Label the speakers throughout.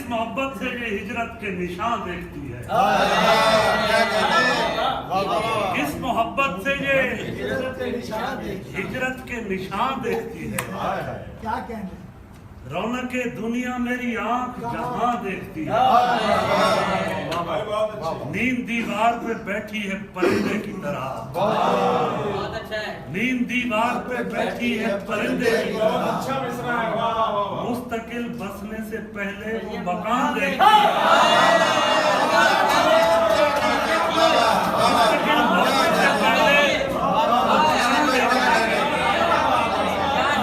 Speaker 1: जिस मोहब्बत से ये हिजरत के निशान देखती है, किस मोहब्बत से ये हिजरत के निशान देखती है।
Speaker 2: क्या कहने,
Speaker 1: रौनके दुनिया मेरी आंख जहां देखती है। नींद दीवार पे बैठी है परिंदे की तरह, नींद दीवार पे बैठी है परिंदे की तरह। मुस्तकिल बसने से पहले वो मकान देखती है। मुस्तकिल बसने से पहले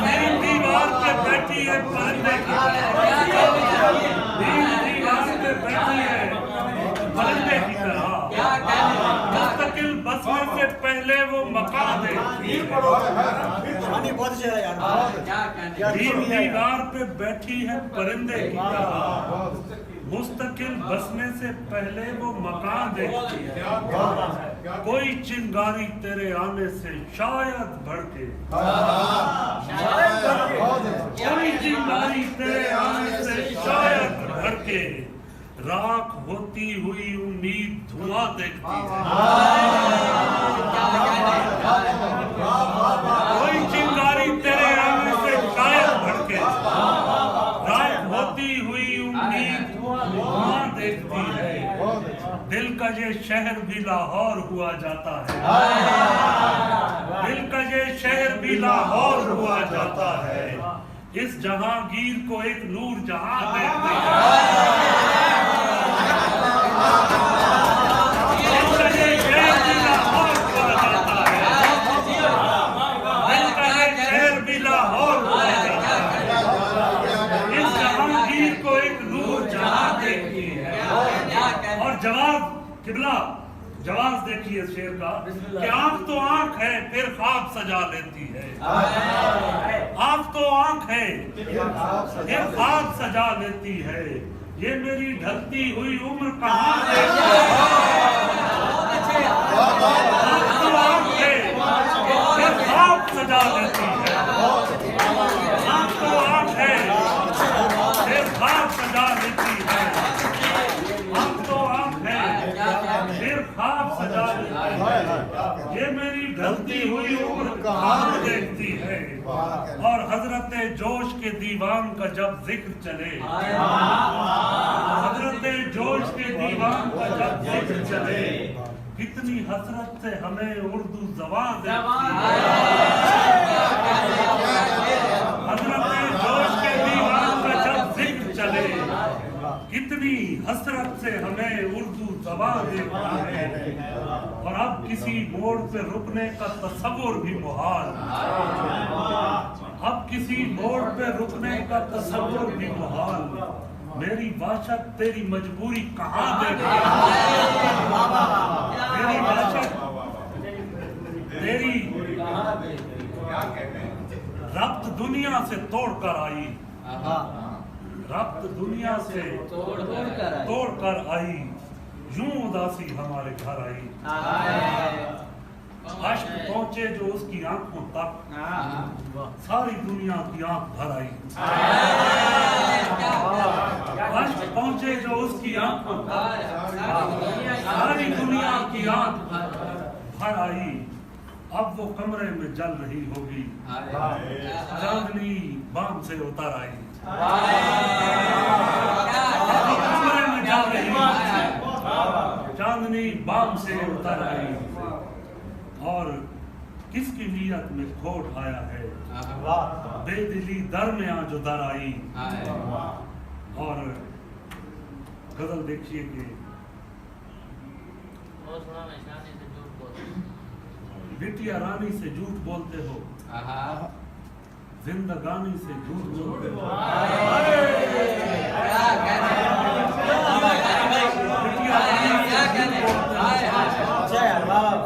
Speaker 1: नींद दीवार पे बैठी है परिंदे की तरह, नींद दीवार पे बैठी है परिंदे की तरह। मुस्तकिल बसने से पहले वो मकान देखती है। नींद दीवार पे बैठी है परिंदे की तरह, मुस्तकिल बसने से पहले वो मकान देखती है। कोई चिंगारी तेरे आने से शायद भड़के, कोई चिंगारी तेरे आने से शायद भड़के। राख होती हुई उम्मीद धुआं देखती है। कोई चिंगारी तेरे आने से शायद भड़के, राख होती हुई उम्मीद धुआं देखती है। दिल का ये शहर भी लाहौर हुआ जाता है, दिल का ये शहर भी लाहौर हुआ जाता है। इस जहांगीर को एक नूर जहां देखती है। दिल का ये शहर भी लाहौर हुआ जाता है, दिल का ये शहर भी लाहौर हुआ जाता है। इस जहांगीर को एक नूर जहां देखती है। और जवाब किबला, जवाब देखिए शेर का कि आंख तो आंख है फिर ख्वाब सजा लेती है। आंख तो आंख है फिर ख्वाब सजा लेती है। ये मेरी ढलती हुई उम्र कहाँ देखती है। आंख तो आंख है फिर ख्वाब सजा लेती है। आंख तो आंख है फिर ख्वाब सजा लेती है। आंख तो आंख है फिर ख्वाब सजा लेती है। ये मेरी ढलती हुई उम्र कहाँ देखती है। और हजरत जोश के दीवान का जब जिक्र चले, हजरत जोश के दीवान का जब जिक्र चले, कितनी हसरत से हमें उर्दू ज़बान देखती है। हजरत जोश के दीवान का जब जिक्र चले, कितनी हसरत से हमें उर्दू ज़बान देखती है। और अब किसी मोड़ पे रुकने का तसव्वुर भी मुहाल, अब किसी मोड़ पे रुकने का तसव्वुर भी मुहाल। मेरी वाशत तेरी मजबूरी कहाँ देखती है। मेरी वाशत तेरी रब्त दुनिया से तोड़ कर आई, रब्त दुनिया से तोड़ कर आई। यूं उदासी हमारे घर आई। अश्क पहुंचे जो उसकी आंखों तक, सारी दुनिया की आंख भर आई। अश्क पहुंचे जो उसकी आंखों तक, सारी दुनिया की आंख भर आई। अब वो कमरे में जल रही होगी, चांदनी बाम से उतर आई। कमरे में जल रही चांदनी बाम से उतर आई। और किसकी नीयत में खोट आया है, बेदिली दरमियां जो दर आई। और गजल देखिए कि बिटिया रानी से झूठ बोलते हो, जिंदगानी से झूठ बोलते हो।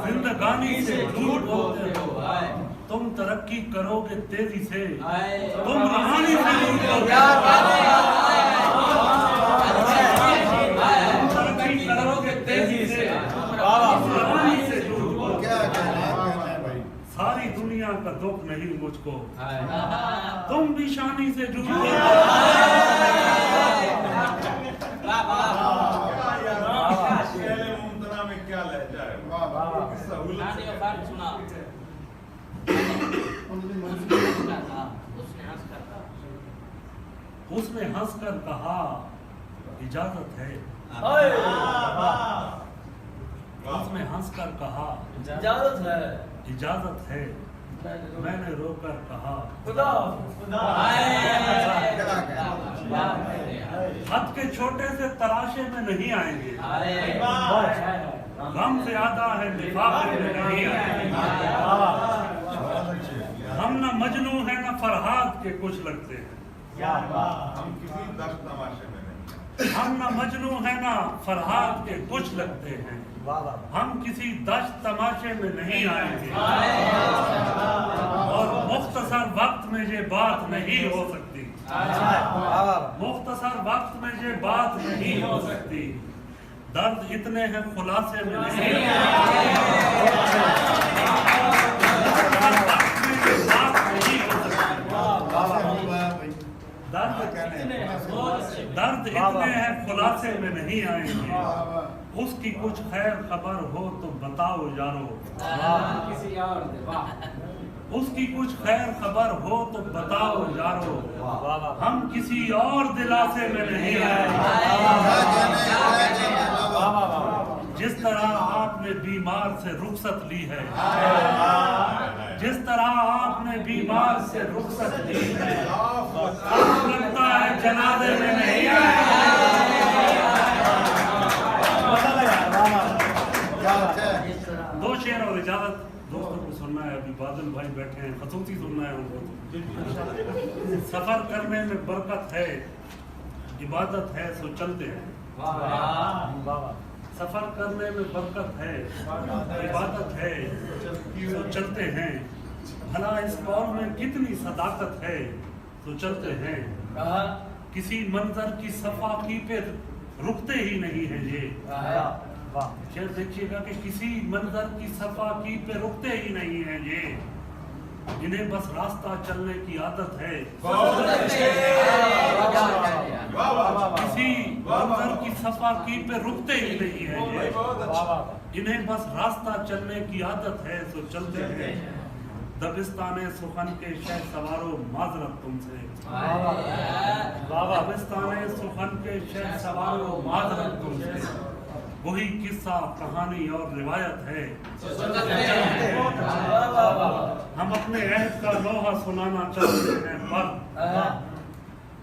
Speaker 1: जिंदगानी से झूठ बोलते हो। तुम तरक्की करोगे तेजी से, तुम रूहानी से झूठ बोलते हो। तरक्की करोगे तेजी से, रूहानी से झूठ बोलते हो। सारी दुनिया का दुख नहीं मुझको, तुम भी शानी से झूठ बोलते हो।
Speaker 2: मुमतना में क्या लहजा है?
Speaker 1: उसने हंसकर कहा इजाजत है। उसने हंसकर कहा इजाजत है। मैंने रोकर कहा हद के छोटे से तराशे में नहीं आएंगे। गम ज्यादा है लिफाफे में नहीं आएंगे। हम न मजनू है न फरहाद के कुछ लगते हैं।
Speaker 2: हम किसी दस्त तमाशे में नहीं।
Speaker 1: हम न मजनू है न फरहाद के कुछ लगते हैं। हम किसी दस्त तमाशे में नहीं आएंगे। और मुख्तसर वक्त में ये बात नहीं हो सकती। मुख्तसर वक्त में ये बात नहीं हो सकती। दर्द इतने हैं खुलासे में नहीं दर्द इतने हैं खुलासे में नहीं आएंगे। उसकी कुछ खैर खबर हो तो बताओ यारो। उसकी कुछ खैर खबर हो तो बताओ यारो। हम किसी और दिलासे में नहीं आएंगे। जिस तरह आपने बीमार से रुखसत ली है। जिस तरह आपने बीमार से रुखसत ली है। लगता है जनाजे में नहीं आएंगे। दो शेर और इजाजत दोस्तों को सुनना है। अभी बादल भाई बैठे हैं, खसूसी सुनना है उनको। सफर करने में बरकत है, इबादत है सो चलते हैं। सफर करने में बरकत है, इबादत है सो चलते हैं। भला इस कौम में कितनी सदाकत है तो चलते हैं। किसी मंजर की सफाकी पे रुकते ही नहीं है ये। शेर देखिएगा कि किसी मंजर की सफाकी पे रुकते ही नहीं है ये। इन्हें बस रास्ता चलने की आदत है। किसी मंजर की सफाकी पे रुकते ही नहीं है ये। इन्हें बस रास्ता चलने की आदत है तो चलते हैं। दबिस्ताने सुखन के शह सवारो माजरत तुमसे। दबिस्ताने सुखन के शह सवारो माजरत तुमसे। वही किस्सा कहानी और रिवायत है। हम अपने अहद का लोहा सुनाना चाहते हैं पर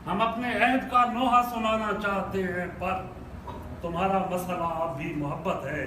Speaker 1: हम अपने अहद का लोहा सुनाना चाहते हैं पर तुम्हारा मसला अब भी मोहब्बत है।